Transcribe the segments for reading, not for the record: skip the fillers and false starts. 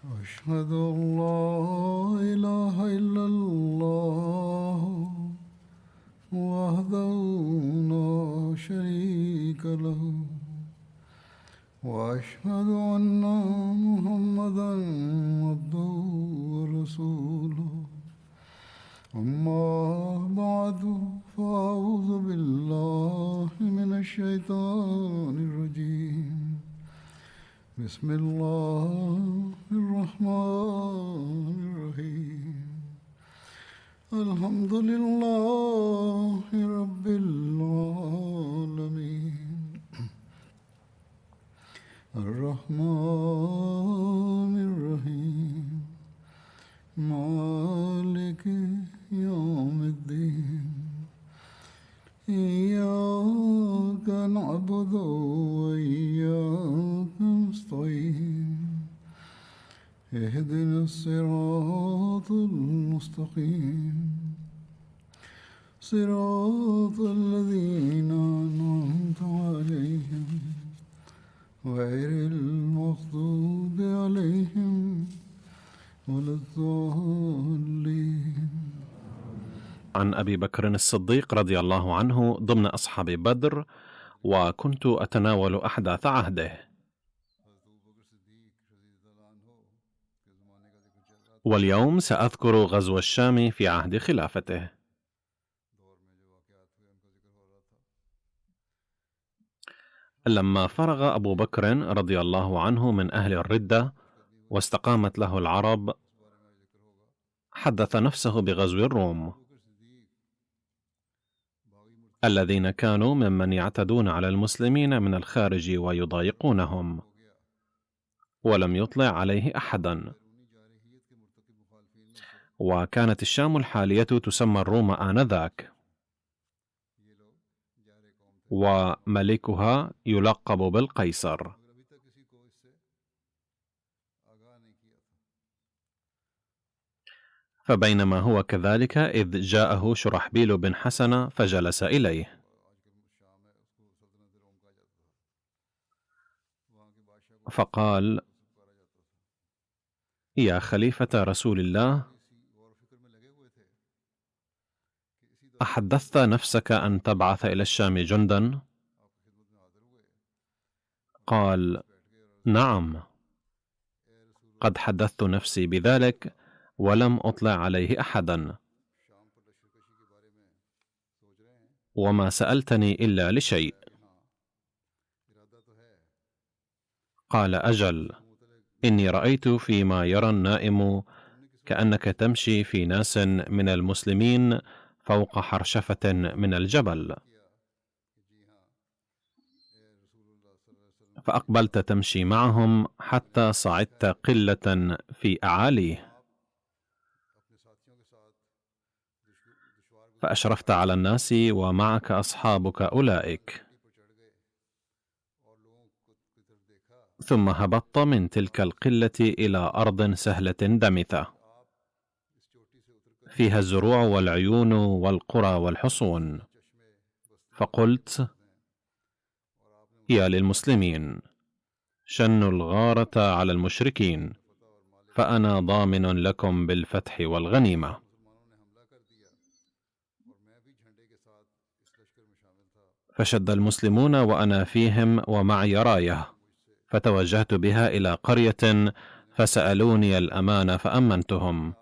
أشهد أن لا إله إلا الله وحده لا شريك له وأشهد أن محمدا عبده ورسوله أما بعد فأعوذ بالله من الشيطان الرجيم بسم الله الرحمن الرحيم الحمد لله رب العالمين الرحمن الرحيم مالك يوم الدين إياك نعبد وإياك نستعين اهدنا الصراط المستقيم صراط الذين أنعمت عليهم غير المغضوب عليهم ولا الضالين. عن أبي بكر الصديق رضي الله عنه ضمن أصحاب بدر، وكنت أتناول أحداث عهده. واليوم سأذكر غزو الشام في عهد خلافته. لما فرغ أبو بكر رضي الله عنه من أهل الردة واستقامت له العرب، حدث نفسه بغزو الروم الذين كانوا ممن يعتدون على المسلمين من الخارج ويضايقونهم، ولم يطلع عليه أحدا. وكانت الشام الحالية تسمى الروم آنذاك، وملكها يلقب بالقيصر. فبينما هو كذلك إذ جاءه شرحبيل بن حسن فجلس إليه، فقال: يا خليفة رسول الله، أحدثت نفسك أن تبعث إلى الشام جندا؟ قال: نعم، قد حدثت نفسي بذلك ولم أطلع عليه أحدا، وما سألتني إلا لشيء. قال: أجل، إني رأيت فيما يرى النائم كأنك تمشي في ناس من المسلمين فوق حرشفة من الجبل، فأقبلت تمشي معهم حتى صعدت قلة في أعاليه، فأشرفت على الناس ومعك أصحابك أولئك، ثم هبطت من تلك القلة إلى أرض سهلة دمثة فيها الزروع والعيون والقرى والحصون، فقلت: يا للمسلمين، شنوا الغارة على المشركين، فأنا ضامن لكم بالفتح والغنيمة. فشد المسلمون وأنا فيهم ومعي راية، فتوجهت بها إلى قرية فسألوني الأمان فأمنتهم،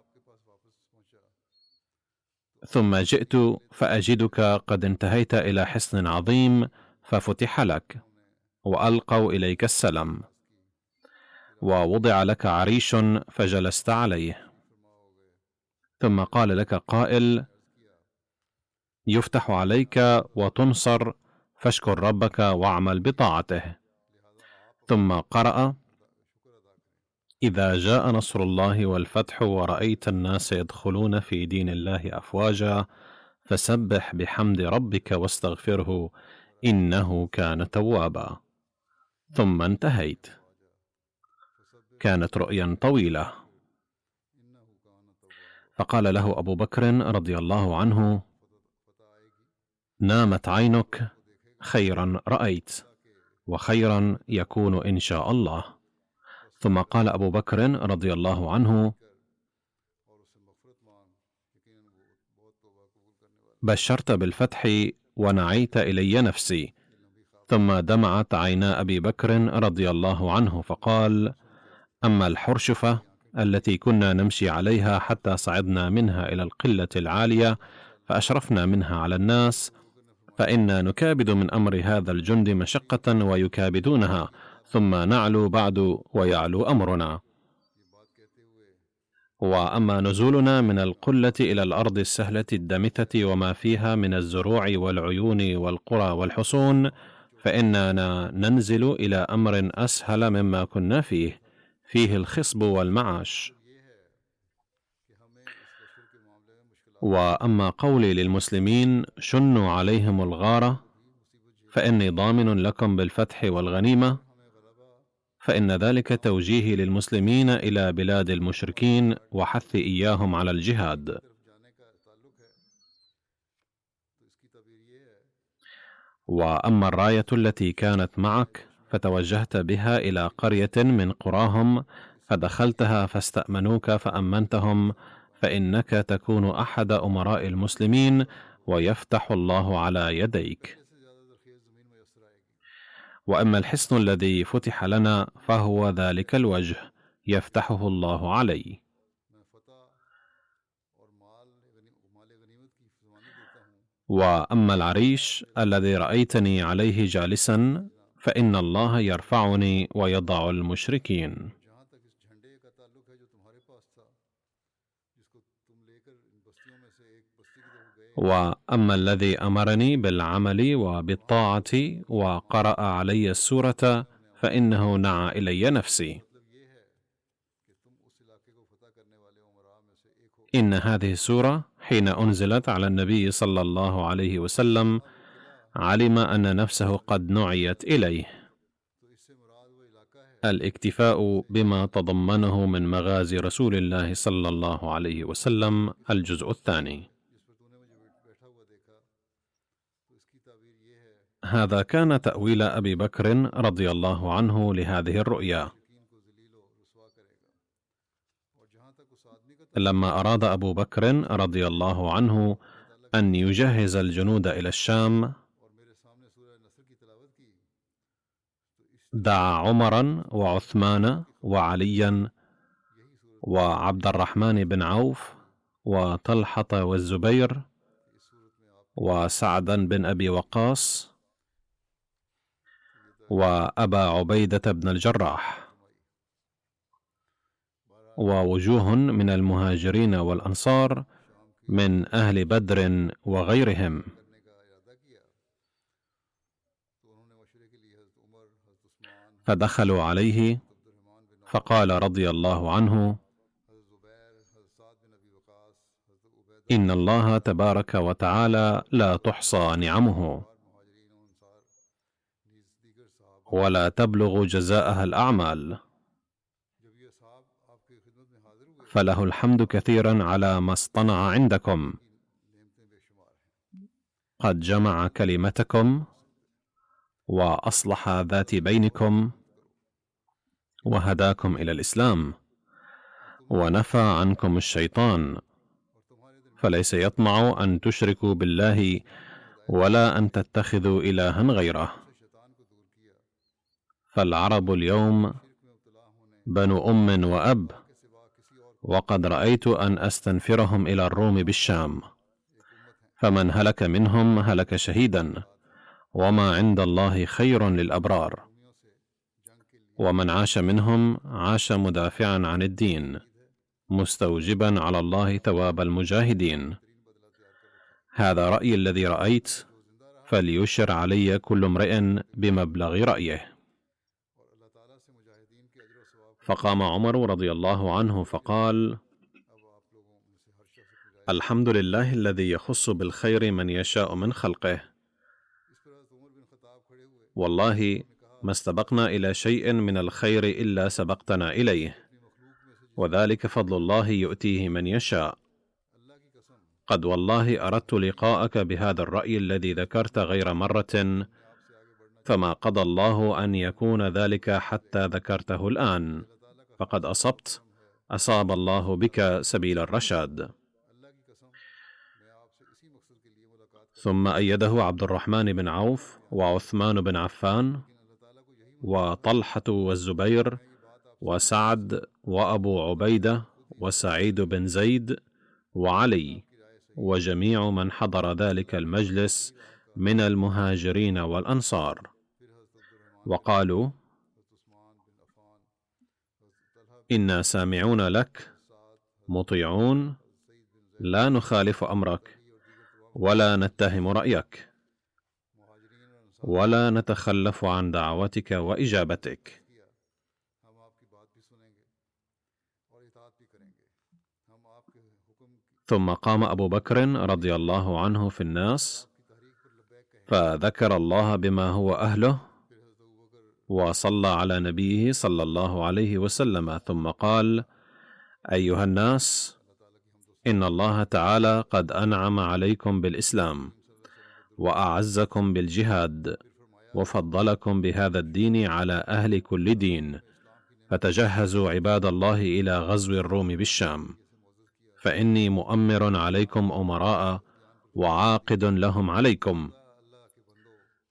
ثم جئت فأجدك قد انتهيت إلى حصن عظيم ففتح لك، وألقوا إليك السلم، ووضع لك عريش فجلست عليه، ثم قال لك قائل: يفتح عليك وتنصر، فاشكر ربك واعمل بطاعته. ثم قرأ: إذا جاء نصر الله والفتح ورأيت الناس يدخلون في دين الله أفواجا فسبح بحمد ربك واستغفره إنه كان توابا. ثم انتهيت. كانت رؤيا طويلة. فقال له أبو بكر رضي الله عنه: نامت عينك، خيرا رأيت وخيرا يكون إن شاء الله. ثم قال أبو بكر رضي الله عنه: بشرت بالفتح ونعيت إلي نفسي. ثم دمعت عينا أبي بكر رضي الله عنه فقال: أما الحرشفة التي كنا نمشي عليها حتى صعدنا منها إلى القلة العالية فأشرفنا منها على الناس، فإنا نكابد من أمر هذا الجند مشقة ويكابدونها، ثم نعلو بعد ويعلو أمرنا. وأما نزولنا من القلة إلى الأرض السهلة الدمثة وما فيها من الزروع والعيون والقرى والحصون، فإننا ننزل إلى أمر أسهل مما كنا فيه الخصب والمعاش. وأما قولي للمسلمين: شنوا عليهم الغارة فإني ضامن لكم بالفتح والغنيمة، فإن ذلك توجيه للمسلمين إلى بلاد المشركين وحث إياهم على الجهاد. وأما الراية التي كانت معك فتوجهت بها إلى قرية من قراهم فدخلتها فاستأمنوك فأمنتهم، فإنك تكون أحد أمراء المسلمين ويفتح الله على يديك. وأما الحصن الذي فتح لنا فهو ذلك الوجه يفتحه الله علي. وأما العريش الذي رأيتني عليه جالسا فإن الله يرفعني ويضع المشركين. وأما الذي أمرني بالعمل وبالطاعة وقرأ علي السورة فإنه نعى إلي نفسي. إن هذه السورة حين أنزلت على النبي صلى الله عليه وسلم علم أن نفسه قد نعيت إليه. الاكتفاء بما تضمنه من مغازي رسول الله صلى الله عليه وسلم، الجزء الثاني. هذا كان تأويل أبي بكر رضي الله عنه لهذه الرؤيا. لما أراد أبو بكر رضي الله عنه أن يجهز الجنود إلى الشام دعا عمرا وعثمان وعليا وعبد الرحمن بن عوف وطلحة والزبير وسعدا بن أبي وقاص وأبا عبيدة بن الجراح ووجوه من المهاجرين والأنصار من أهل بدر وغيرهم، فدخلوا عليه فقال رضي الله عنه: إن الله تبارك وتعالى لا تحصى نعمه ولا تبلغ جزاءها الأعمال، فله الحمد كثيرا على ما اصطنع عندكم، قد جمع كلمتكم وأصلح ذات بينكم وهداكم إلى الإسلام ونفى عنكم الشيطان، فليس يطمع أن تشركوا بالله ولا أن تتخذوا إلها غيره. فالعرب اليوم بنو أم وأب، وقد رأيت أن أستنفرهم إلى الروم بالشام، فمن هلك منهم هلك شهيدا، وما عند الله خير للأبرار، ومن عاش منهم عاش مدافعا عن الدين مستوجبا على الله ثواب المجاهدين. هذا رأيي الذي رأيت، فليشر علي كل امرئ بمبلغ رأيه. فقام عمر رضي الله عنه فقال: الحمد لله الذي يخص بالخير من يشاء من خلقه، والله ما استبقنا إلى شيء من الخير إلا سبقتنا إليه، وذلك فضل الله يؤتيه من يشاء. قد والله أردت لقاءك بهذا الرأي الذي ذكرت غير مرة، فما قضى الله أن يكون ذلك حتى ذكرته الآن. فقد أصبت، أصاب الله بك سبيل الرشاد. ثم أيده عبد الرحمن بن عوف وعثمان بن عفان وطلحة والزبير وسعد وأبو عبيدة وسعيد بن زيد وعلي وجميع من حضر ذلك المجلس من المهاجرين والأنصار، وقالوا: إنا سامعون لك مطيعون، لا نخالف أمرك ولا نتهم رأيك ولا نتخلف عن دعوتك وإجابتك. ثم قام أبو بكر رضي الله عنه في الناس فذكر الله بما هو أهله وصلى على نبيه صلى الله عليه وسلم، ثم قال: أيها الناس، إن الله تعالى قد أنعم عليكم بالإسلام وأعزكم بالجهاد وفضلكم بهذا الدين على أهل كل دين، فتجهزوا عباد الله إلى غزو الروم بالشام، فإني مؤمر عليكم أمراء وعاقد لهم عليكم،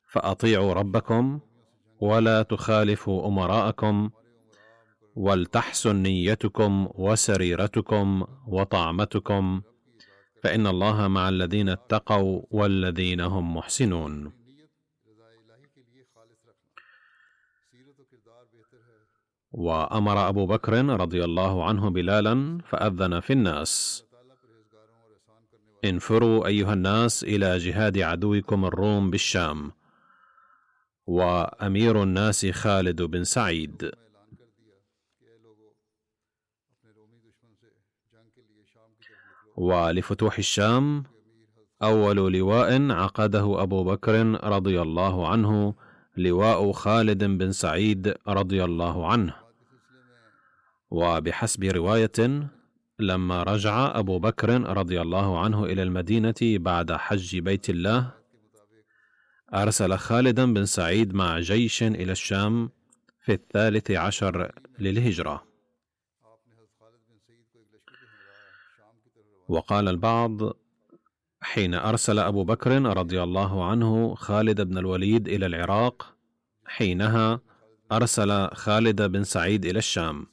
فأطيعوا ربكم ولا تخالفوا أمراءكم، ولتحسن نيتكم وسريرتكم وطعمتكم، فإن الله مع الذين اتقوا والذين هم محسنون. وأمر أبو بكر رضي الله عنه بلالا فأذن في الناس: انفروا أيها الناس إلى جهاد عدوكم الروم بالشام. وأمير الناس خالد بن سعيد. ولفتوح الشام أول لواء عقده أبو بكر رضي الله عنه لواء خالد بن سعيد رضي الله عنه. وبحسب رواية، لما رجع أبو بكر رضي الله عنه إلى المدينة بعد حج بيت الله، أرسل خالد بن سعيد مع جيش إلى الشام في 13 للهجرة. وقال البعض: حين أرسل أبو بكر رضي الله عنه خالد بن الوليد إلى العراق، حينها أرسل خالد بن سعيد إلى الشام.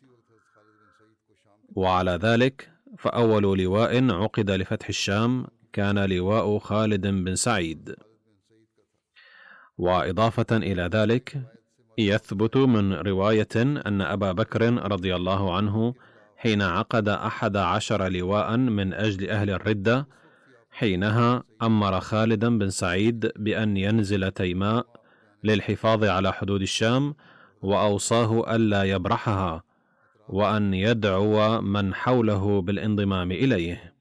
وعلى ذلك فأول لواء عقد لفتح الشام كان لواء خالد بن سعيد. وإضافة إلى ذلك، يثبت من رواية أن أبا بكر رضي الله عنه حين عقد 11 لواء من أجل أهل الردة، حينها أمر خالد بن سعيد بأن ينزل تيماء للحفاظ على حدود الشام، وأوصاه ألا يبرحها، وأن يدعو من حوله بالانضمام إليه،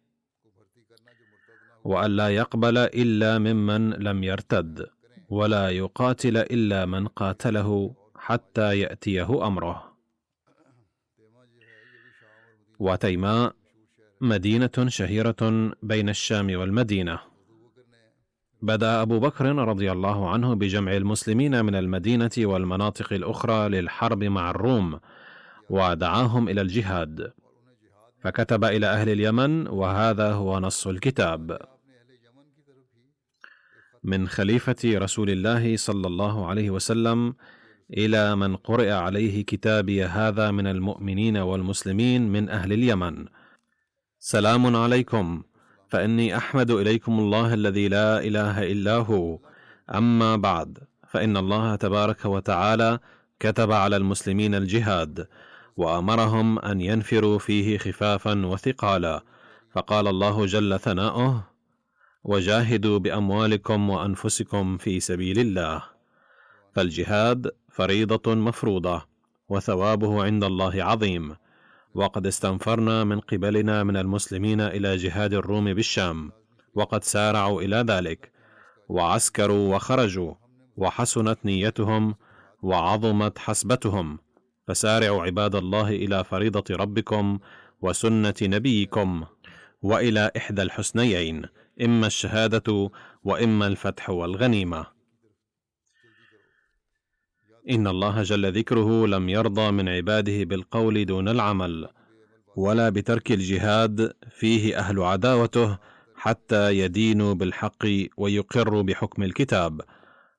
وألا يقبل إلا ممن لم يرتد، ولا يقاتل إلا من قاتله حتى يأتيه أمره. وتيماء مدينة شهيرة بين الشام والمدينة. بدأ أبو بكر رضي الله عنه بجمع المسلمين من المدينة والمناطق الأخرى للحرب مع الروم، ودعاهم إلى الجهاد، فكتب إلى أهل اليمن، وهذا هو نص الكتاب: من خليفة رسول الله صلى الله عليه وسلم إلى من قرئ عليه كتابي هذا من المؤمنين والمسلمين من أهل اليمن، سلام عليكم، فإني أحمد إليكم الله الذي لا إله إلا هو. أما بعد، فإن الله تبارك وتعالى كتب على المسلمين الجهاد، وأمرهم أن ينفروا فيه خفافا وثقالا، فقال الله جل ثناؤه: وجاهدوا بأموالكم وأنفسكم في سبيل الله. فالجهاد فريضة مفروضة، وثوابه عند الله عظيم. وقد استنفرنا من قبلنا من المسلمين إلى جهاد الروم بالشام، وقد سارعوا إلى ذلك، وعسكروا وخرجوا، وحسنت نيتهم وعظمت حسبتهم، فسارعوا عباد الله إلى فريضة ربكم وسنة نبيكم، وإلى إحدى الحسنيين، إما الشهادة وإما الفتح والغنيمة. إن الله جل ذكره لم يرضى من عباده بالقول دون العمل، ولا بترك الجهاد فيه أهل عداوته حتى يدينوا بالحق ويقروا بحكم الكتاب.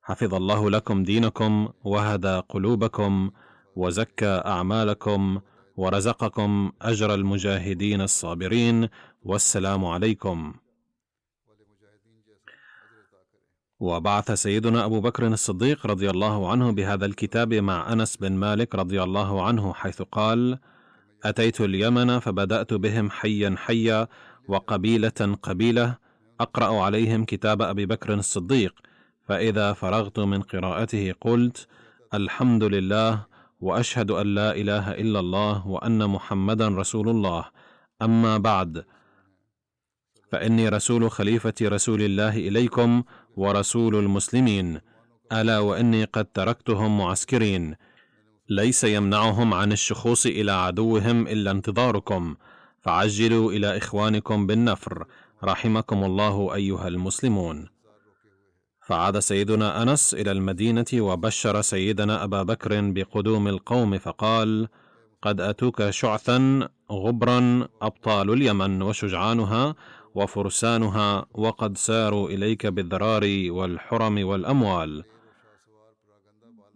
حفظ الله لكم دينكم وهدى قلوبكم وزكى أعمالكم ورزقكم أجر المجاهدين الصابرين، والسلام عليكم. وبعث سيدنا أبو بكر الصديق رضي الله عنه بهذا الكتاب مع أنس بن مالك رضي الله عنه، حيث قال: أتيت اليمن فبدأت بهم حيا حيا وقبيلة قبيلة، أقرأ عليهم كتاب أبي بكر الصديق، فإذا فرغت من قراءته قلت: الحمد لله، وأشهد أن لا إله إلا الله وأن محمدا رسول الله. أما بعد، فإني رسول خليفة رسول الله إليكم ورسول المسلمين، ألا وإني قد تركتهم معسكرين، ليس يمنعهم عن الشخوص إلى عدوهم إلا انتظاركم، فعجلوا إلى إخوانكم بالنفر، رحمكم الله أيها المسلمون. فعاد سيدنا أنس إلى المدينة وبشر سيدنا أبا بكر بقدوم القوم، فقال: قد أتوك شعثا غبرا أبطال اليمن وشجعانها وفرسانها، وقد ساروا إليك بالذرار والحرم والأموال.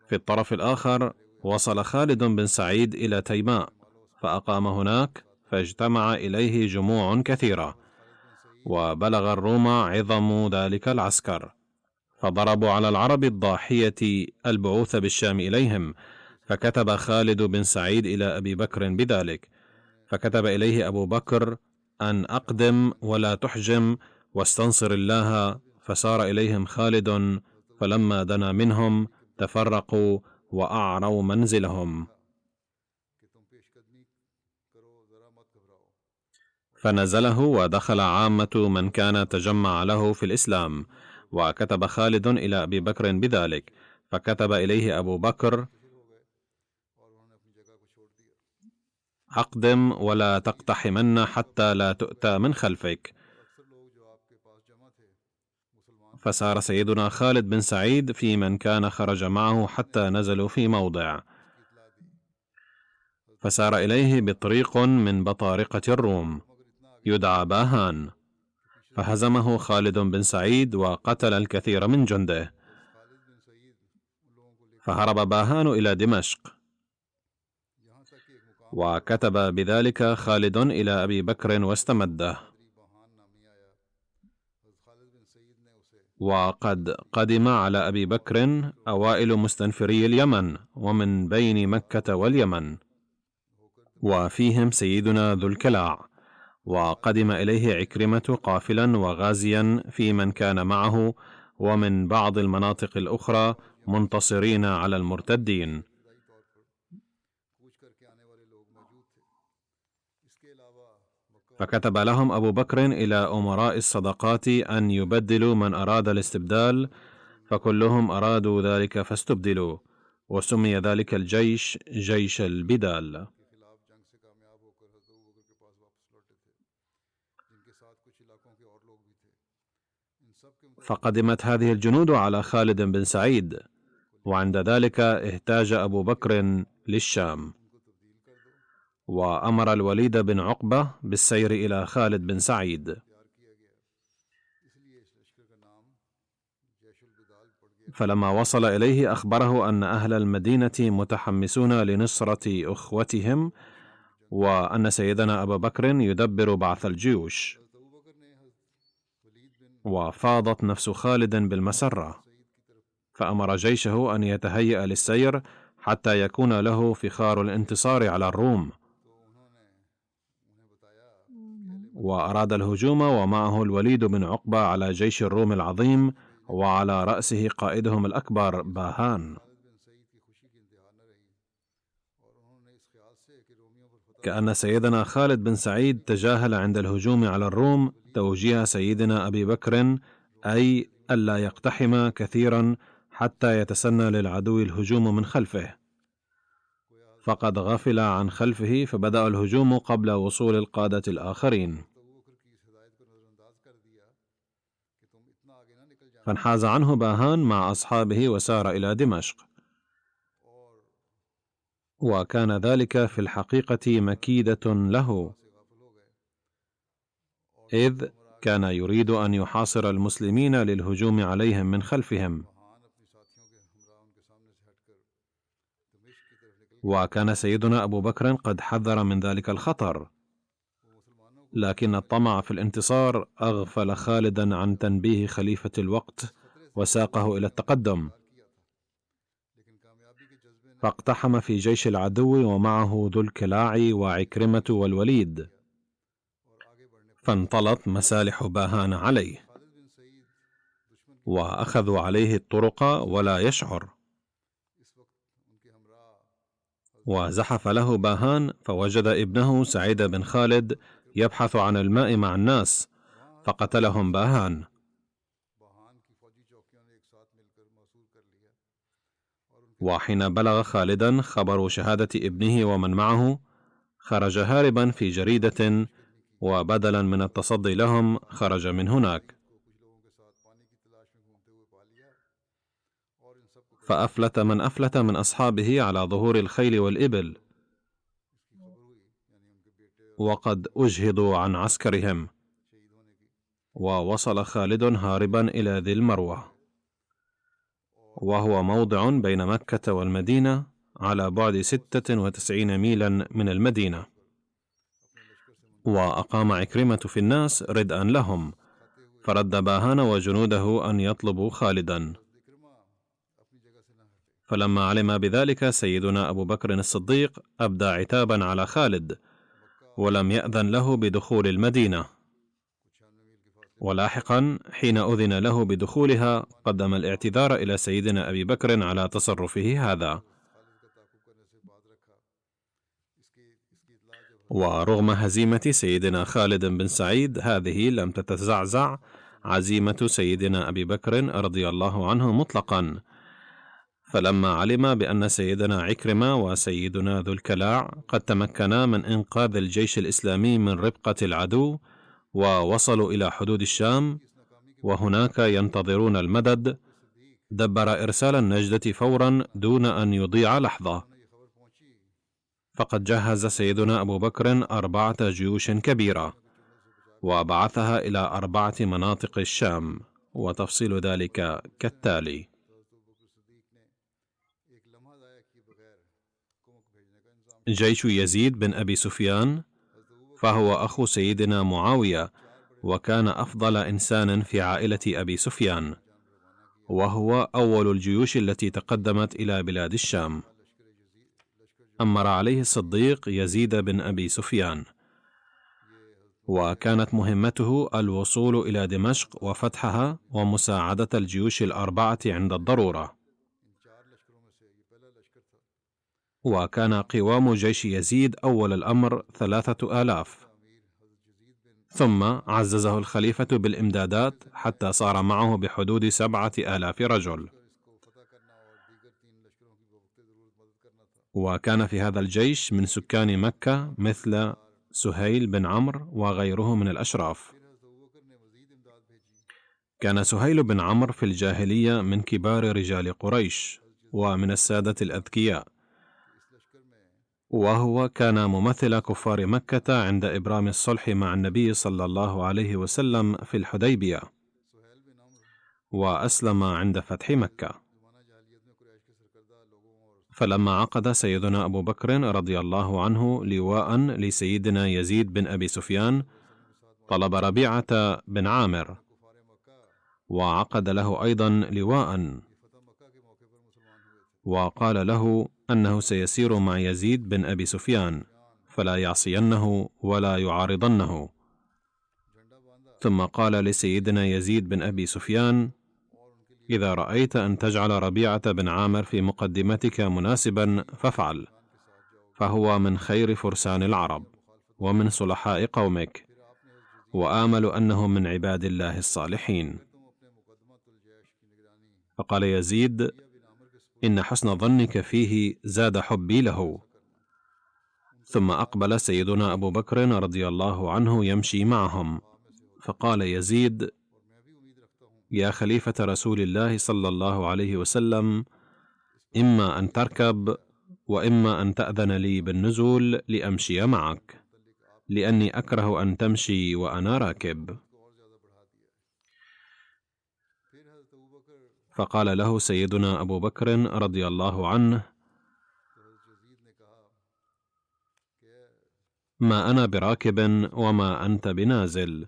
في الطرف الآخر وصل خالد بن سعيد إلى تيماء، فأقام هناك، فاجتمع إليه جموع كثيرة، وبلغ الروم عظم ذلك العسكر، فضربوا على العرب الضاحية البعوث بالشام إليهم، فكتب خالد بن سعيد إلى أبي بكر بذلك، فكتب إليه أبو بكر أن أقدم ولا تحجم واستنصر الله، فسار إليهم خالد، فلما دنا منهم تفرقوا وأعروا منزلهم، فنزله ودخل عامة من كان تجمع له في الإسلام، وكتب خالد إلى أبي بكر بذلك، فكتب إليه أبو بكر: أقدم ولا تقتحمن حتى لا تؤتى من خلفك. فسار سيدنا خالد بن سعيد في من كان خرج معه حتى نزلوا في موضع، فسار إليه بطريق من بطارقة الروم يدعى باهان، فهزمه خالد بن سعيد وقتل الكثير من جنده، فهرب باهان إلى دمشق، وكتب بذلك خالد إلى أبي بكر واستمده. وقد قدم على أبي بكر أوائل مستنفري اليمن ومن بين مكة واليمن، وفيهم سيدنا ذو الكلاع، وقدم إليه عكرمة قافلا وغازيا في من كان معه، ومن بعض المناطق الأخرى منتصرين على المرتدين. فكتب لهم أبو بكر إلى أمراء الصدقات أن يبدلوا من أراد الاستبدال، فكلهم أرادوا ذلك فاستبدلوا، وسمي ذلك الجيش جيش البدال. فقدمت هذه الجنود على خالد بن سعيد، وعند ذلك احتاج أبو بكر للشام، وأمر الوليد بن عقبة بالسير إلى خالد بن سعيد، فلما وصل إليه أخبره أن أهل المدينة متحمسون لنصرة أخوتهم، وأن سيدنا أبا بكر يدبر بعث الجيوش، وفاضت نفس خالد بالمسرة، فأمر جيشه أن يتهيأ للسير حتى يكون له فخار الانتصار على الروم، وأراد الهجوم ومعه الوليد بن عقبة على جيش الروم العظيم، وعلى رأسه قائدهم الأكبر باهان. كأن سيدنا خالد بن سعيد تجاهل عند الهجوم على الروم توجيه سيدنا أبي بكر، أي ألا يقتحم كثيرا حتى يتسنى للعدو الهجوم من خلفه، فقد غفل عن خلفه، فبدأ الهجوم قبل وصول القادة الآخرين، فانحاز عنه باهان مع أصحابه وسار إلى دمشق، وكان ذلك في الحقيقة مكيدة له، إذ كان يريد أن يحاصر المسلمين للهجوم عليهم من خلفهم، وكان سيدنا أبو بكر قد حذر من ذلك الخطر، لكن الطمع في الانتصار أغفل خالدا عن تنبيه خليفة الوقت وساقه إلى التقدم، فاقتحم في جيش العدو ومعه ذو الكلاع وعكرمة والوليد، فانطلت مسالح باهان عليه، وأخذوا عليه الطرق ولا يشعر، وزحف له باهان فوجد ابنه سعيد بن خالد يبحث عن الماء مع الناس، فقتلهم باهان. وحين بلغ خالدا خبر شهادة ابنه ومن معه، خرج هاربا في جريدة، وبدلا من التصدي لهم خرج من هناك، فأفلت من أفلت من أصحابه على ظهور الخيل والإبل، وقد أجهضوا عن عسكرهم، ووصل خالد هاربا إلى ذي المروة، وهو موضع بين مكة والمدينة على بعد 96 ميلا من المدينة. وأقام عكرمة في الناس ردءا لهم، فرد باهان وجنوده أن يطلبوا خالدا. فلما علم بذلك سيدنا أبو بكر الصديق أبدى عتابا على خالد، ولم يأذن له بدخول المدينة، ولاحقا حين أذن له بدخولها قدم الاعتذار إلى سيدنا أبي بكر على تصرفه هذا. ورغم هزيمة سيدنا خالد بن سعيد هذه لم تتزعزع عزيمة سيدنا أبي بكر رضي الله عنه مطلقا، فلما علم بأن سيدنا عكرمة وسيدنا ذو الكلاع قد تمكنا من إنقاذ الجيش الإسلامي من ربقة العدو ووصلوا إلى حدود الشام وهناك ينتظرون المدد، دبر إرسال النجدة فورا دون أن يضيع لحظة، فقد جهز سيدنا أبو بكر 4 جيوش كبيرة وبعثها إلى 4 مناطق الشام، وتفصيل ذلك كالتالي: جيش يزيد بن أبي سفيان، فهو أخو سيدنا معاوية، وكان أفضل إنسان في عائلة أبي سفيان، وهو أول الجيوش التي تقدمت إلى بلاد الشام. أمر عليه الصديق يزيد بن أبي سفيان، وكانت مهمته الوصول إلى دمشق وفتحها ومساعدة الجيوش ال4 عند الضرورة. وكان قوام جيش يزيد أول الأمر 3000، ثم عززه الخليفة بالإمدادات حتى صار معه بحدود 7000 رجل. وكان في هذا الجيش من سكان مكة مثل سهيل بن عمرو وغيره من الأشراف. كان سهيل بن عمرو في الجاهلية من كبار رجال قريش ومن السادة الأذكياء، وهو كان ممثل كفار مكة عند إبرام الصلح مع النبي صلى الله عليه وسلم في الحديبية، وأسلم عند فتح مكة. فلما عقد سيدنا أبو بكر رضي الله عنه لواء لسيدنا يزيد بن أبي سفيان، طلب ربيعة بن عامر، وعقد له أيضا لواء، وقال له أنه سيسير مع يزيد بن أبي سفيان فلا يعصينه ولا يعارضنه. ثم قال لسيدنا يزيد بن أبي سفيان: إذا رأيت أن تجعل ربيعة بن عامر في مقدمتك مناسبا فافعل، فهو من خير فرسان العرب ومن صلحاء قومك، وآمل أنه من عباد الله الصالحين. فقال يزيد: إن حسن ظنك فيه زاد حبي له. ثم أقبل سيدنا أبو بكر رضي الله عنه يمشي معهم، فقال يزيد: يا خليفة رسول الله صلى الله عليه وسلم، إما أن تركب وإما أن تأذن لي بالنزول لأمشي معك، لأني أكره أن تمشي وأنا راكب. فقال له سيدنا أبو بكر رضي الله عنه: ما أنا براكب وما أنت بنازل،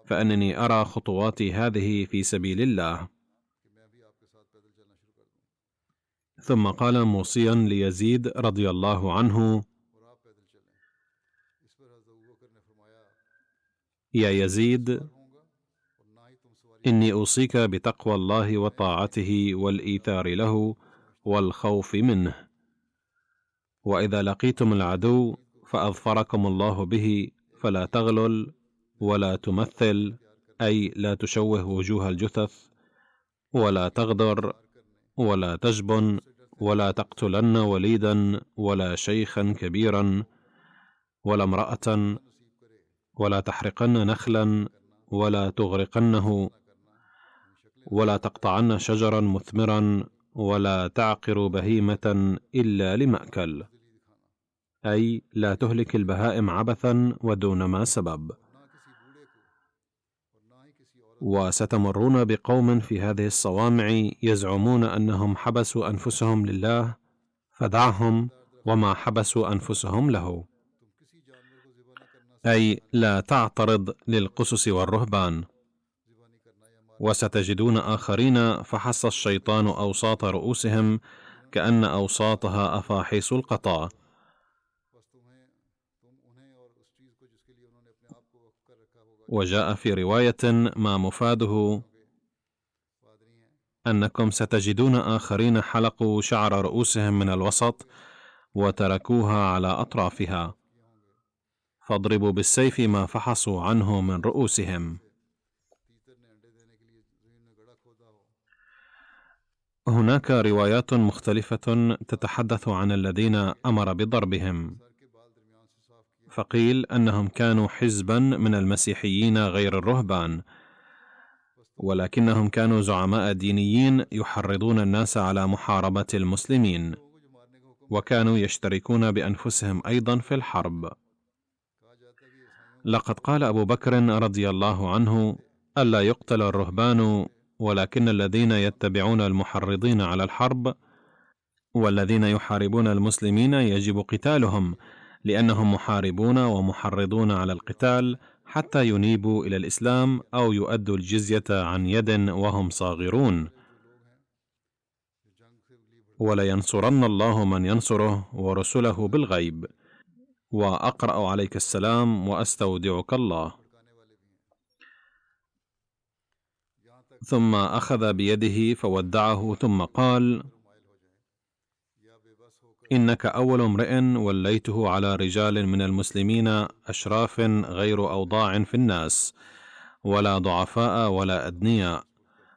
فأنني أرى خطواتي هذه في سبيل الله. ثم قال موصيا ليزيد رضي الله عنه: يا يزيد، إني أوصيك بتقوى الله وطاعته والإيثار له والخوف منه، وإذا لقيتم العدو فأظفركم الله به فلا تغلل ولا تمثل، أي لا تشوه وجوه الجثث، ولا تغدر ولا تجبن، ولا تقتلن وليدا ولا شيخا كبيرا ولا امرأة، ولا تحرقن نخلا ولا تغرقنه، ولا تقطعن شجرا مثمرا، ولا تعقر بهيمة إلا لمأكل، أي لا تهلك البهائم عبثا ودون ما سبب. وستمرون بقوم في هذه الصوامع يزعمون أنهم حبسوا أنفسهم لله، فدعهم وما حبسوا أنفسهم له، أي لا تعترض للقسس والرهبان. وستجدون آخرين فحص الشيطان أوساط رؤوسهم كأن أوساطها أفاحيص القطا. وجاء في رواية ما مفاده أنكم ستجدون آخرين حلقوا شعر رؤوسهم من الوسط وتركوها على أطرافها، فاضربوا بالسيف ما فحصوا عنه من رؤوسهم. هناك روايات مختلفة تتحدث عن الذين أمر بضربهم، فقيل أنهم كانوا حزبا من المسيحيين غير الرهبان، ولكنهم كانوا زعماء دينيين يحرضون الناس على محاربة المسلمين، وكانوا يشتركون بأنفسهم أيضا في الحرب. لقد قال أبو بكر رضي الله عنه: ألا يقتل الرهبان، ولكن الذين يتبعون المحرضين على الحرب والذين يحاربون المسلمين يجب قتالهم، لأنهم محاربون ومحرضون على القتال حتى ينيبوا إلى الإسلام أو يؤدوا الجزية عن يد وهم صاغرون. ولينصرن الله من ينصره ورسله بالغيب. وأقرأ عليك السلام وأستودعك الله. ثم أخذ بيده فودعه، ثم قال: إنك أول امرئ وليته على رجال من المسلمين أشراف غير أوضاع في الناس، ولا ضعفاء ولا أدنياء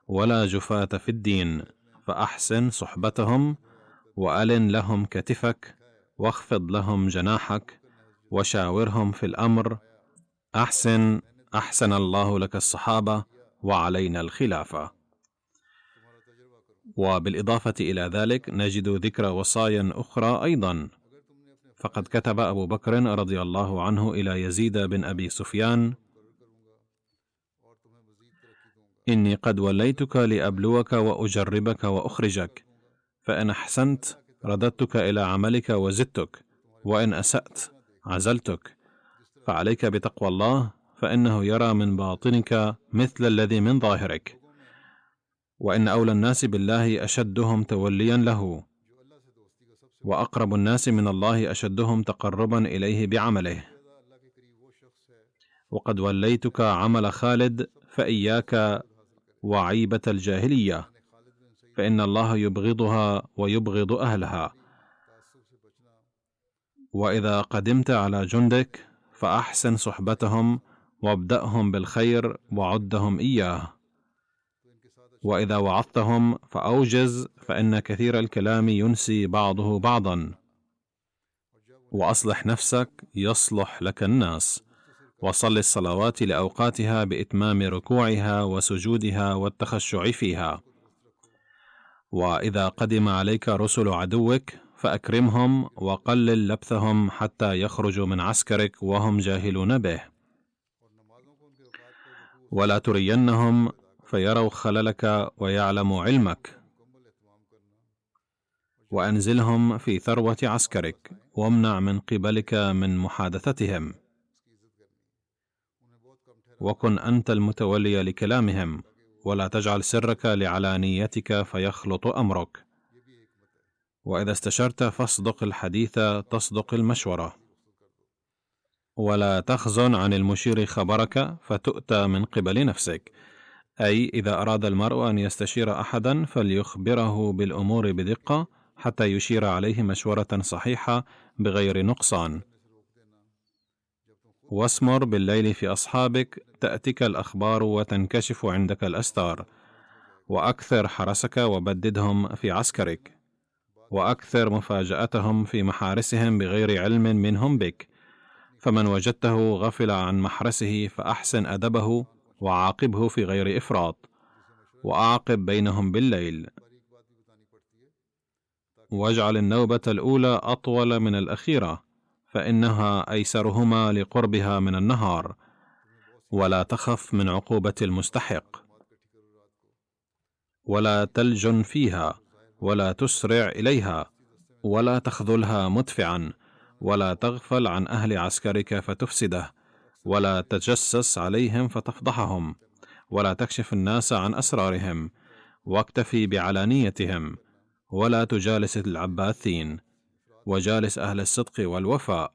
ولا جفاة في الدين، فأحسن صحبتهم، وألن لهم كتفك، واخفض لهم جناحك، وشاورهم في الأمر. أحسن الله لك الصحابة وعلينا الخلافة. وبالإضافة إلى ذلك نجد ذكر وصايا أخرى أيضا، فقد كتب أبو بكر رضي الله عنه إلى يزيد بن أبي سفيان: إني قد وليتك لأبلوك وأجربك وأخرجك، فإن أحسنت رددتك إلى عملك وزدتك، وإن أسأت عزلتك، فعليك بتقوى الله، فإنه يرى من باطنك مثل الذي من ظاهرك، وإن أولى الناس بالله أشدهم توليا له، وأقرب الناس من الله أشدهم تقربا إليه بعمله. وقد وليتك عمل خالد، فإياك وعيبة الجاهلية، فإن الله يبغضها ويبغض أهلها. وإذا قدمت على جندك فأحسن صحبتهم، وابدأهم بالخير وعدهم إياه. وإذا وعظتهم فأوجز، فإن كثير الكلام ينسي بعضه بعضا. وأصلح نفسك يصلح لك الناس، وصل الصلوات لأوقاتها بإتمام ركوعها وسجودها والتخشع فيها. وإذا قدم عليك رسل عدوك فأكرمهم وقلل لبثهم حتى يخرجوا من عسكرك وهم جاهلون به، ولا ترينهم فيروا خللك ويعلموا علمك، وأنزلهم في ثروة عسكرك وامنع من قبلك من محادثتهم، وكن أنت المتولي لكلامهم، ولا تجعل سرك لعلانيتك فيخلط أمرك، وإذا استشرت فاصدق الحديث تصدق المشورة، ولا تخزن عن المشير خبرك فتؤتى من قبل نفسك. أي إذا أراد المرء أن يستشير أحدا فليخبره بالأمور بدقة حتى يشير عليه مشورة صحيحة بغير نقصان. واسمر بالليل في أصحابك تأتك الأخبار وتنكشف عندك الأستار، وأكثر حرسك وبددهم في عسكرك، وأكثر مفاجأتهم في محارسهم بغير علم منهم بك، فمن وجدته غفل عن محرسه فأحسن أدبه وعاقبه في غير إفراط، وأعقب بينهم بالليل، واجعل النوبة الأولى أطول من الأخيرة فإنها أيسرهما لقربها من النهار، ولا تخف من عقوبة المستحق، ولا تلجن فيها، ولا تسرع إليها، ولا تخذلها مدفعا، ولا تغفل عن أهل عسكرك فتفسده، ولا تجسس عليهم فتفضحهم، ولا تكشف الناس عن أسرارهم، واكتفي بعلانيتهم، ولا تجالس العباثين، وجالس أهل الصدق والوفاء،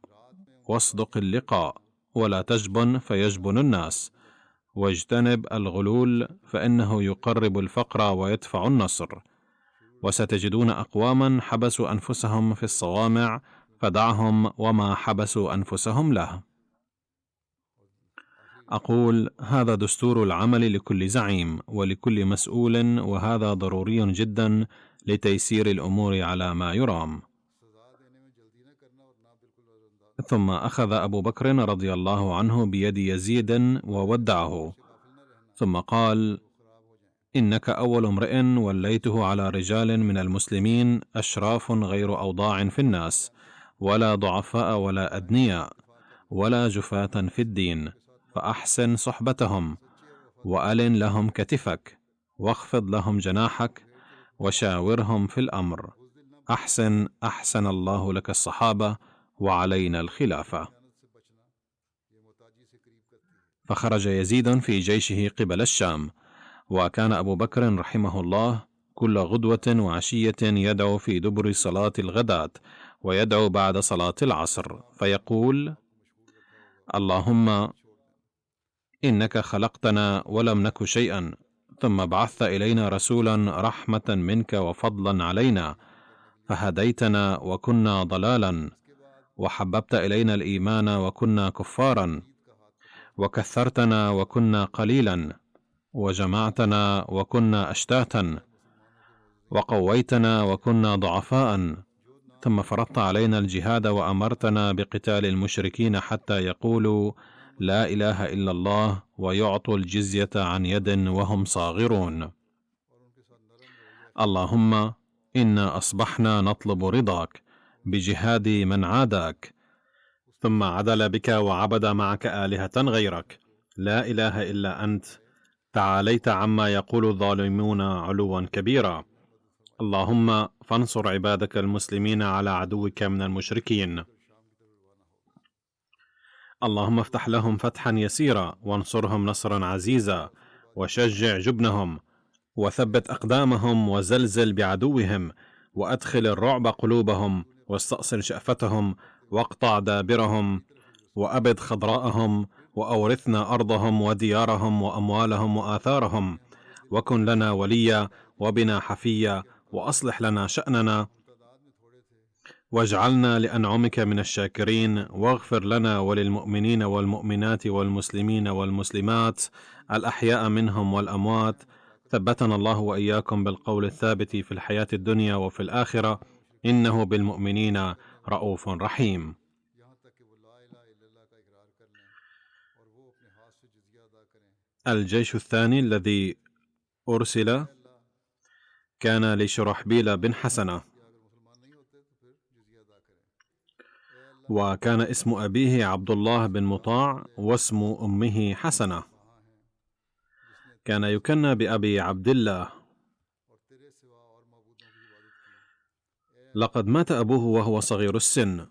واصدق اللقاء، ولا تجبن فيجبن الناس، واجتنب الغلول فإنه يقرب الفقر ويدفع النصر، وستجدون أقواما حبسوا أنفسهم في الصوامع فدعهم وما حبسوا أنفسهم له. أقول هذا دستور العمل لكل زعيم ولكل مسؤول، وهذا ضروري جدا لتيسير الأمور على ما يرام. ثم أخذ أبو بكر رضي الله عنه بيد يزيد وودعه، ثم قال: إنك أول امرئ وليته على رجال من المسلمين أشراف غير أوضاع في الناس، ولا ضعفاء ولا أدنياء، ولا جفاة في الدين، فأحسن صحبتهم، وألن لهم كتفك، واخفض لهم جناحك، وشاورهم في الأمر. أحسن الله لك الصحابة وعلينا الخلافة. فخرج يزيد في جيشه قبل الشام، وكان أبو بكر رحمه الله كل غدوة وعشية يدعو في دبر صلاة الغداة، ويدعو بعد صلاة العصر، فيقول: اللهم إنك خلقتنا ولم نك شيئا، ثم بعثت إلينا رسولا رحمة منك وفضلا علينا، فهديتنا وكنا ضلالا، وحببت إلينا الإيمان وكنا كفارا، وكثرتنا وكنا قليلا، وجمعتنا وكنا أشتاتا، وقويتنا وكنا ضعفاء، ثم فرضت علينا الجهاد وأمرتنا بقتال المشركين حتى يقولوا لا إله إلا الله ويعطوا الجزية عن يد وهم صاغرون. اللهم إنا أصبحنا نطلب رضاك بجهاد من عاداك، ثم عدل بك وعبد معك آلهة غيرك، لا إله إلا أنت، تعاليت عما يقول الظالمون علوا كبيرا. اللهم فانصر عبادك المسلمين على عدوك من المشركين. اللهم افتح لهم فتحا يسيرا، وانصرهم نصرا عزيزا، وشجع جبنهم، وثبت أقدامهم، وزلزل بعدوهم، وأدخل الرعب قلوبهم، واستأصل شأفتهم، واقطع دابرهم، وأبد خضراءهم، وأورثنا أرضهم وديارهم وأموالهم وآثارهم، وكن لنا وليا وبنا حفيا، وأصلح لنا شأننا، واجعلنا لأنعمك من الشاكرين، واغفر لنا وللمؤمنين والمؤمنات والمسلمين والمسلمات الأحياء منهم والأموات. ثبتنا الله وإياكم بالقول الثابت في الحياة الدنيا وفي الآخرة، إنه بالمؤمنين رؤوف رحيم. الجيش الثاني الذي أرسل كان لشرحبيل بن حسنة. وكان اسم أبيه عبد الله بن مطاع واسم أمه حسنة. كان يكنى بأبي عبد الله. لقد مات أبوه وهو صغير السن،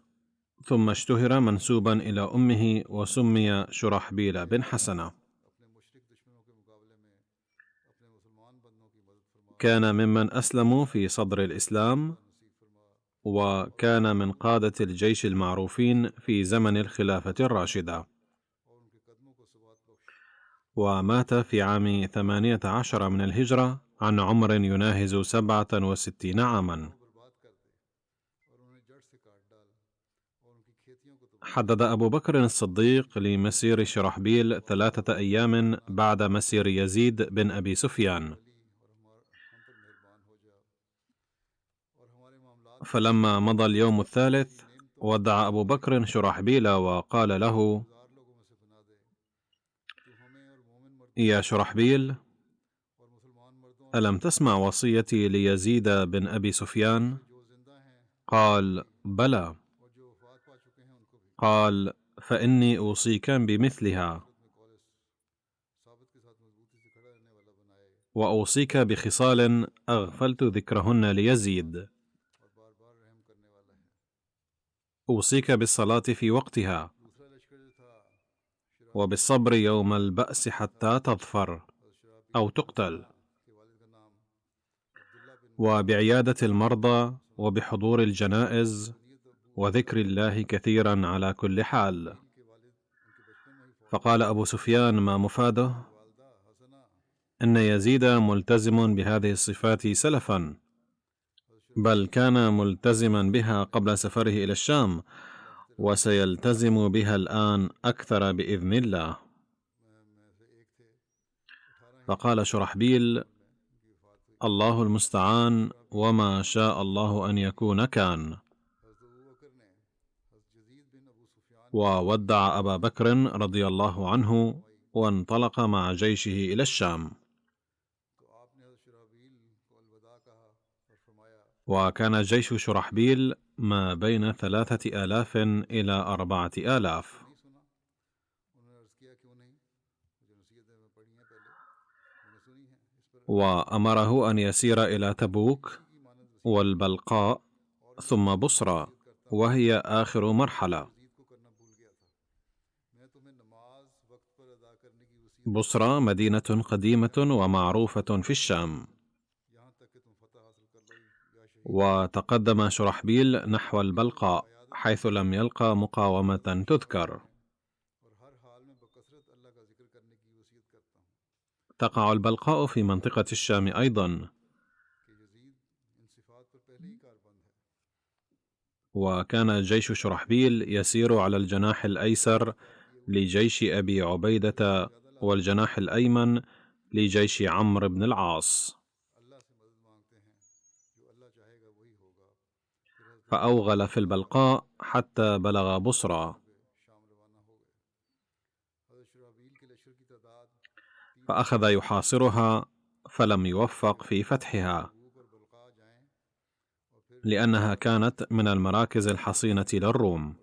ثم اشتهر منسوبا إلى أمه وسمي شرحبيل بن حسنة. كان ممن أسلموا في صدر الإسلام، وكان من قادة الجيش المعروفين في زمن الخلافة الراشدة، ومات في عام 18 من الهجرة عن عمر يناهز 67 عاما. حدد أبو بكر الصديق لمسير شرحبيل 3 أيام بعد مسير يزيد بن أبي سفيان، فلما مضى اليوم الثالث ودع أبو بكر شرحبيل وقال له: يا شرحبيل، ألم تسمع وصيتي ليزيد بن أبي سفيان؟ قال: بلى. قال: فإني أوصيك بمثلها، وأوصيك بخصال أغفلت ذكرهن ليزيد. أوصيك بالصلاة في وقتها، وبالصبر يوم البأس حتى تظفر أو تقتل، وبعيادة المرضى، وبحضور الجنائز، وذكر الله كثيرا على كل حال. فقال أبو سفيان: ما مفاده؟ إن يزيد ملتزم بهذه الصفات سلفا، بل كان ملتزما بها قبل سفره إلى الشام، وسيلتزم بها الآن أكثر بإذن الله. فقال شرحبيل: الله المستعان، وما شاء الله أن يكون كان. وودع أبا بكر رضي الله عنه، وانطلق مع جيشه إلى الشام. وكان جيش شرحبيل ما بين 3000 إلى 4000. وأمره أن يسير إلى تبوك والبلقاء ثم بصرى، وهي آخر مرحلة. بصرى مدينة قديمة ومعروفة في الشام. وتقدم شرحبيل نحو البلقاء حيث لم يلقى مقاومة تذكر. تقع البلقاء في منطقة الشام أيضا. وكان جيش شرحبيل يسير على الجناح الأيسر لجيش أبي عبيدة، والجناح الأيمن لجيش عمرو بن العاص. فأوغل في البلقاء حتى بلغ بصرى، فأخذ يحاصرها، فلم يوفق في فتحها، لأنها كانت من المراكز الحصينة للروم.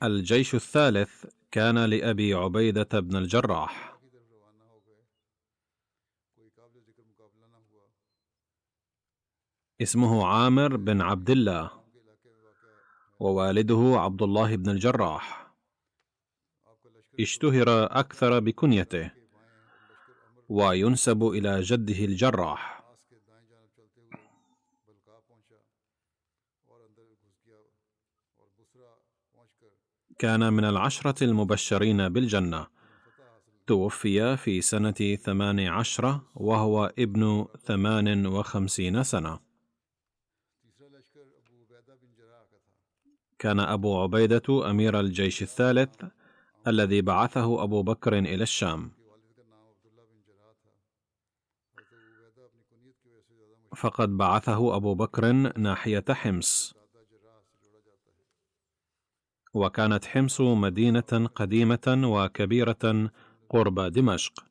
الجيش الثالث كان لأبي عبيدة بن الجراح، اسمه عامر بن عبد الله، ووالده عبد الله بن الجراح. اشتهر أكثر بكنيته، وينسب إلى جده الجراح. كان من 10 المبشرين بالجنة. توفي في سنة 18 وهو ابن 58 سنة. كان أبو عبيدة أمير الجيش الثالث الذي بعثه أبو بكر إلى الشام، فقد بعثه أبو بكر ناحية حمص. وكانت حمص مدينة قديمة وكبيرة قرب دمشق.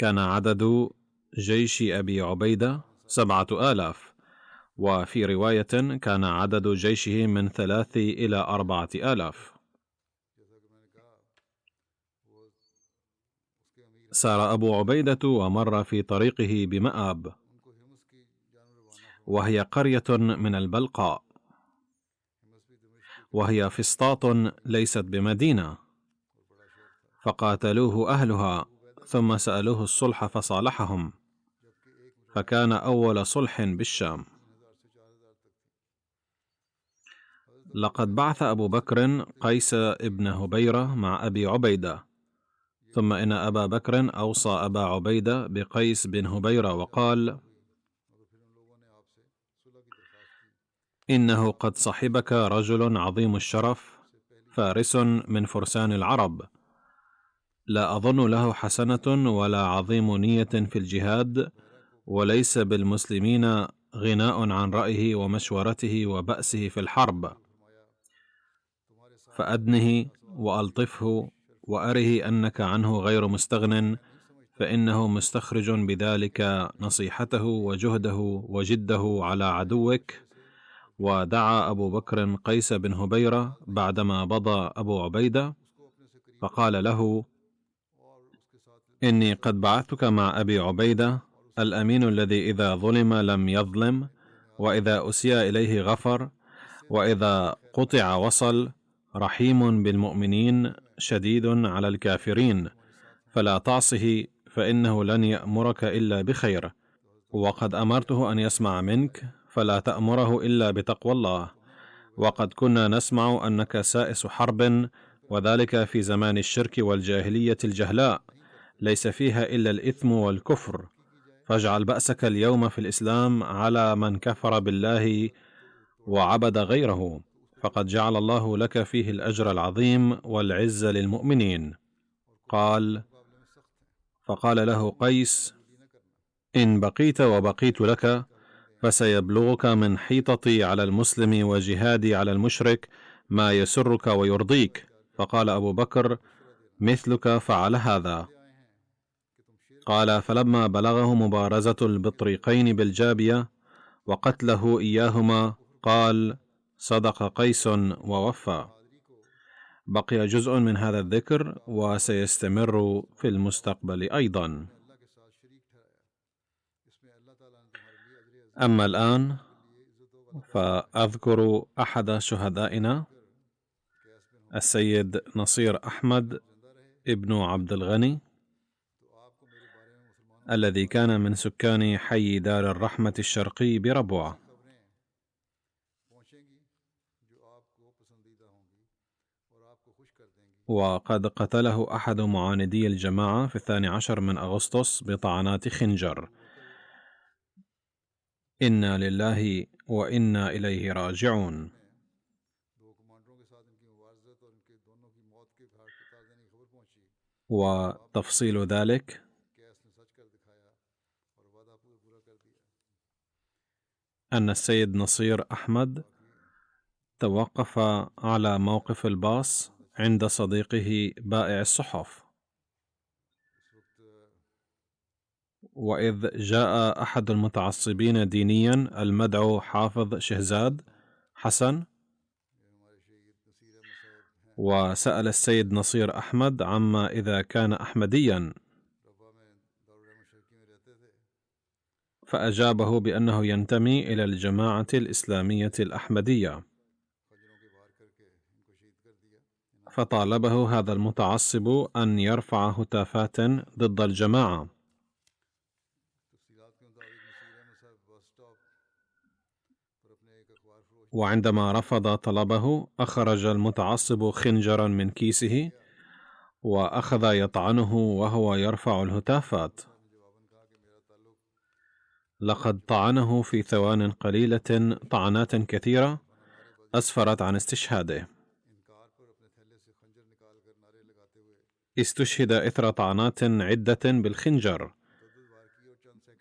كان عدد جيش أبي عبيدة 7000، وفي رواية كان عدد جيشه من 3 إلى 4000. سار أبو عبيدة ومر في طريقه بمآب، وهي قرية من البلقاء، وهي فسطاط ليست بمدينة، فقاتلوه أهلها ثم سألوه الصلح فصالحهم، فكان أول صلح بالشام. لقد بعث أبو بكر قيس ابن هبيرة مع أبي عبيدة، ثم إن أبا بكر أوصى أبا عبيدة بقيس بن هبيرة وقال: إنه قد صحبك رجل عظيم الشرف، فارس من فرسان العرب، لا أظن له حسنة ولا عظيم نية في الجهاد، وليس بالمسلمين غناء عن رأيه ومشورته وبأسه في الحرب، فأدنه وألطفه وأره أنك عنه غير مستغن، فإنه مستخرج بذلك نصيحته وجهده وجده على عدوك. ودعا أبو بكر قيس بن هبيرة بعدما بضى أبو عبيدة، فقال له: إني قد بعثتك مع أبي عبيدة الأمين الذي إذا ظلم لم يظلم، وإذا أسيء إليه غفر، وإذا قطع وصل، رحيم بالمؤمنين شديد على الكافرين، فلا تعصه فإنه لن يأمرك إلا بخير، وقد أمرته أن يسمع منك فلا تأمره إلا بتقوى الله، وقد كنا نسمع أنك سائس حرب، وذلك في زمان الشرك والجاهلية الجهلاء، ليس فيها إلا الإثم والكفر، فاجعل بأسك اليوم في الإسلام على من كفر بالله وعبد غيره، فقد جعل الله لك فيه الأجر العظيم والعز للمؤمنين. فقال له قيس: إن بقيت وبقيت لك، فسيبلغك من حيطتي على المسلم وجهادي على المشرك ما يسرك ويرضيك. فقال أبو بكر: مثلك فعل هذا. قال: فلما بلغه مبارزة البطريقين بالجابية وقتله إياهما قال: صدق قيس ووفى. بقي جزء من هذا الذكر وسيستمر في المستقبل أيضا. أما الآن فأذكر أحد شهدائنا، السيد نصير أحمد ابن عبد الغني، الذي كان من سكان حي دار الرحمة الشرقي بربوة، وقد قتله أحد معاندي الجماعة في 12 من أغسطس بطعنات خنجر. إنا لله وإنا إليه راجعون. وتفصيل ذلك أن السيد نصير أحمد توقف على موقف الباص عند صديقه بائع الصحف، وإذ جاء أحد المتعصبين دينيا المدعو حافظ شهزاد حسن وسأل السيد نصير أحمد عما إذا كان أحمديا، فأجابه بأنه ينتمي إلى الجماعة الإسلامية الأحمدية، فطالبه هذا المتعصب أن يرفع هتافات ضد الجماعة، وعندما رفض طلبه أخرج المتعصب خنجرا من كيسه وأخذ يطعنه وهو يرفع الهتافات. لقد طعنه في ثوان قليلة طعنات كثيرة أسفرت عن استشهاده. استشهد إثر طعنات عدة بالخنجر،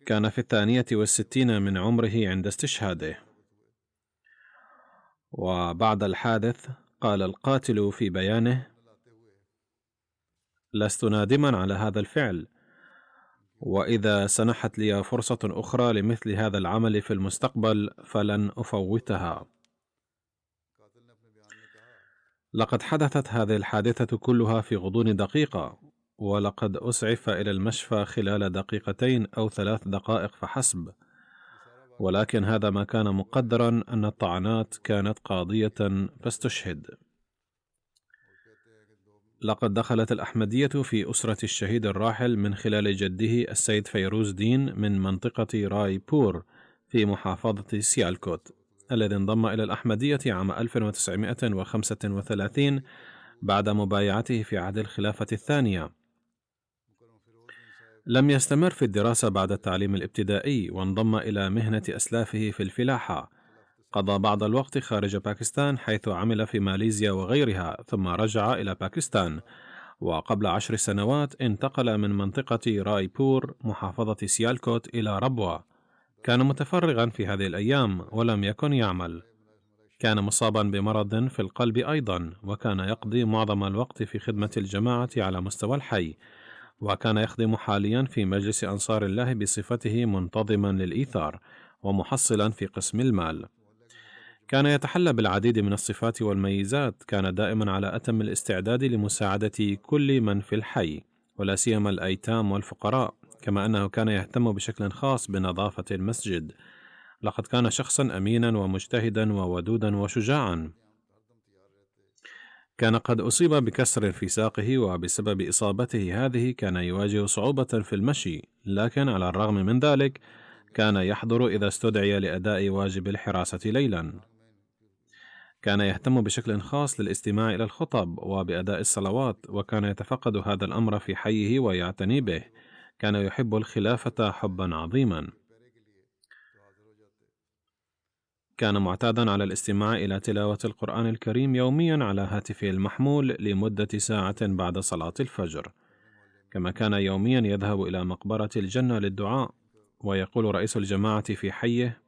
كان في 62 من عمره عند استشهاده. وبعد الحادث قال القاتل في بيانه: لست نادما على هذا الفعل، وإذا سنحت لي فرصة أخرى لمثل هذا العمل في المستقبل فلن أفوتها. لقد حدثت هذه الحادثة كلها في غضون دقيقة، ولقد أسعف إلى المشفى خلال 2 أو 3 دقائق فحسب، ولكن هذا ما كان مقدرا أن الطعنات كانت قاضية فاستشهد. لقد دخلت الأحمدية في أسرة الشهيد الراحل من خلال جده السيد فيروز دين من منطقة راي بور في محافظة سيالكوت، الذي انضم إلى الأحمدية عام 1935 بعد مبايعته في عهد الخلافة الثانية. لم يستمر في الدراسة بعد التعليم الابتدائي، وانضم إلى مهنة أسلافه في الفلاحة. قضى بعض الوقت خارج باكستان حيث عمل في ماليزيا وغيرها، ثم رجع إلى باكستان، وقبل 10 سنوات انتقل من منطقة رايبور محافظة سيالكوت إلى ربوة. كان متفرغا في هذه الأيام ولم يكن يعمل. كان مصابا بمرض في القلب أيضا، وكان يقضي معظم الوقت في خدمة الجماعة على مستوى الحي، وكان يخدم حاليا في مجلس أنصار الله بصفته منتظما للإيثار ومحصلا في قسم المال. كان يتحلى بالعديد من الصفات والميزات. كان دائما على أتم الاستعداد لمساعدة كل من في الحي، ولا سيما الأيتام والفقراء، كما أنه كان يهتم بشكل خاص بنظافة المسجد. لقد كان شخصا أمينا ومجتهدا وودودا وشجاعا. كان قد أصيب بكسر في ساقه، وبسبب إصابته هذه كان يواجه صعوبة في المشي، لكن على الرغم من ذلك كان يحضر إذا استدعي لأداء واجب الحراسة ليلا. كان يهتم بشكل خاص للاستماع إلى الخطب وبأداء الصلوات، وكان يتفقد هذا الأمر في حيه ويعتني به. كان يحب الخلافة حبا عظيما. كان معتادا على الاستماع إلى تلاوة القرآن الكريم يوميا على هاتفه المحمول لمدة ساعة بعد صلاة الفجر. كما كان يوميا يذهب إلى مقبرة الجنة للدعاء. ويقول رئيس الجماعة في حيه: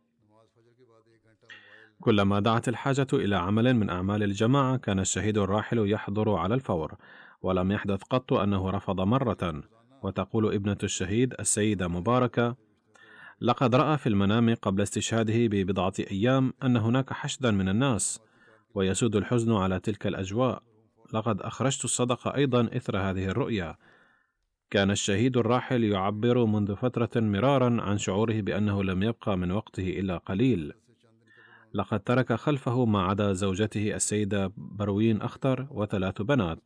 كلما دعت الحاجة إلى عمل من أعمال الجماعة كان الشهيد الراحل يحضر على الفور، ولم يحدث قط أنه رفض مرة. وتقول ابنة الشهيد السيدة مباركة: لقد رأى في المنام قبل استشهاده ببضعة أيام أن هناك حشدا من الناس، ويسود الحزن على تلك الأجواء. لقد أخرجت الصدقة أيضا إثر هذه الرؤيا. كان الشهيد الراحل يعبر منذ فترة مرارا عن شعوره بأنه لم يبقى من وقته إلا قليل. لقد ترك خلفه ما عدا زوجته السيدة بروين أختر و3 بنات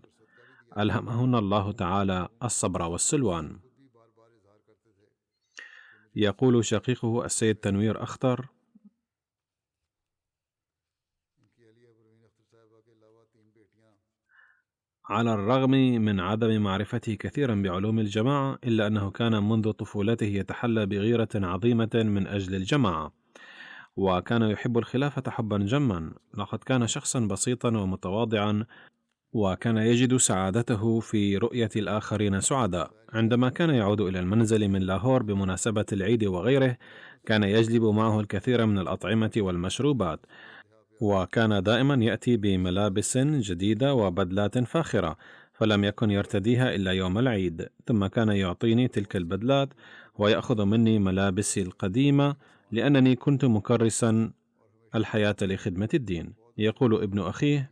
ألهمهن الله تعالى الصبر والسلوان. يقول شقيقه السيد تنوير أختر: على الرغم من عدم معرفته كثيرا بعلوم الجماعة، إلا أنه كان منذ طفولته يتحلى بغيرة عظيمة من أجل الجماعة، وكان يحب الخلافة حبا جما. لقد كان شخصا بسيطا ومتواضعا، وكان يجد سعادته في رؤية الآخرين سعداء. عندما كان يعود إلى المنزل من لاهور بمناسبة العيد وغيره، كان يجلب معه الكثير من الأطعمة والمشروبات، وكان دائما يأتي بملابس جديدة وبدلات فاخرة، فلم يكن يرتديها إلا يوم العيد، ثم كان يعطيني تلك البدلات ويأخذ مني ملابسي القديمة لأنني كنت مكرسا الحياة لخدمة الدين. يقول ابن أخيه: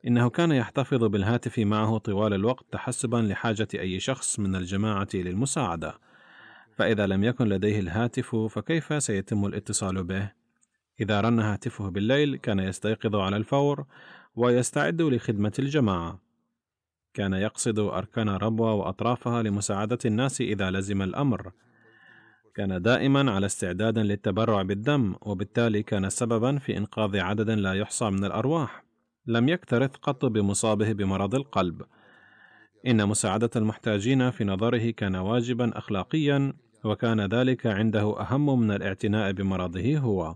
إنه كان يحتفظ بالهاتف معه طوال الوقت تحسبا لحاجة أي شخص من الجماعة للمساعدة، فإذا لم يكن لديه الهاتف فكيف سيتم الاتصال به؟ إذا رن هاتفه بالليل كان يستيقظ على الفور ويستعد لخدمة الجماعة. كان يقصد أركان ربوة وأطرافها لمساعدة الناس إذا لزم الأمر. كان دائما على استعداد للتبرع بالدم، وبالتالي كان سببا في إنقاذ عدد لا يحصى من الأرواح. لم يكترث قط بمصابه بمرض القلب. إن مساعدة المحتاجين في نظره كان واجبا أخلاقيا، وكان ذلك عنده أهم من الاعتناء بمرضه هو.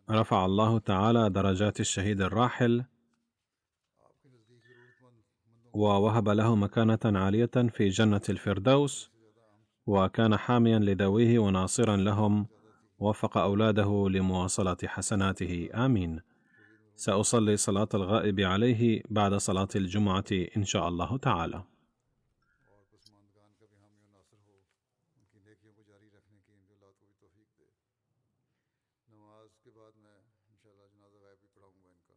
رفع الله تعالى درجات الشهيد الراحل، ووهب له مكانة عالية في جنة الفردوس، وكان حاميا لذويه وناصرا لهم، وفق أولاده لمواصلة حسناته، آمين. سأصلي صلاة الغائب عليه بعد صلاة الجمعة إن شاء الله تعالى. नमाज के बाद मैं इंशाल्लाह जनाजा गायब भी पढ़ाऊंगा इनका।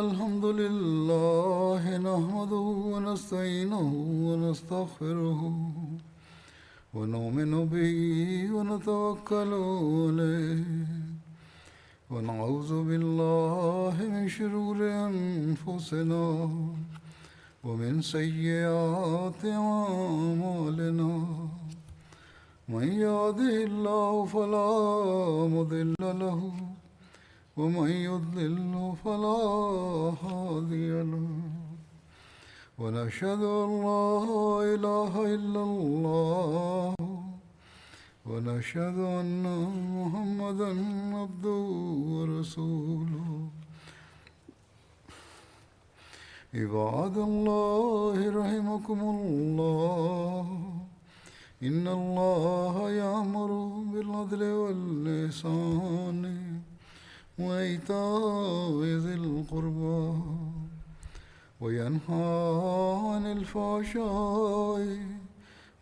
الحمد لله نحمده ونستعينه ونستغفره ونؤمن به ونتوكل عليه ونعوذ بالله من شرور أنفسنا ومن سيئات أعمالنا من يهده الله فلا مضل له ومن يضلل فلا هادي له ونشهد أن لا إله إلا الله ونشهد أن محمدا عبده ورسوله عباد الله رحمكم الله إن الله يأمر بالعدل والإحسان وإيتاء ذي القربى وينهى عن الفحشاء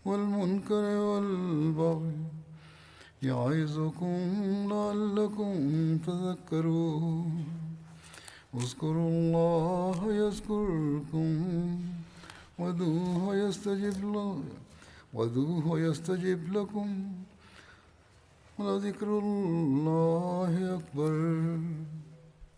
والمنكر والبغي يعظكم لعلكم تذكرون اذكروا الله يذكركم وادعوه يستجب لكم ولذكر الله أكبر.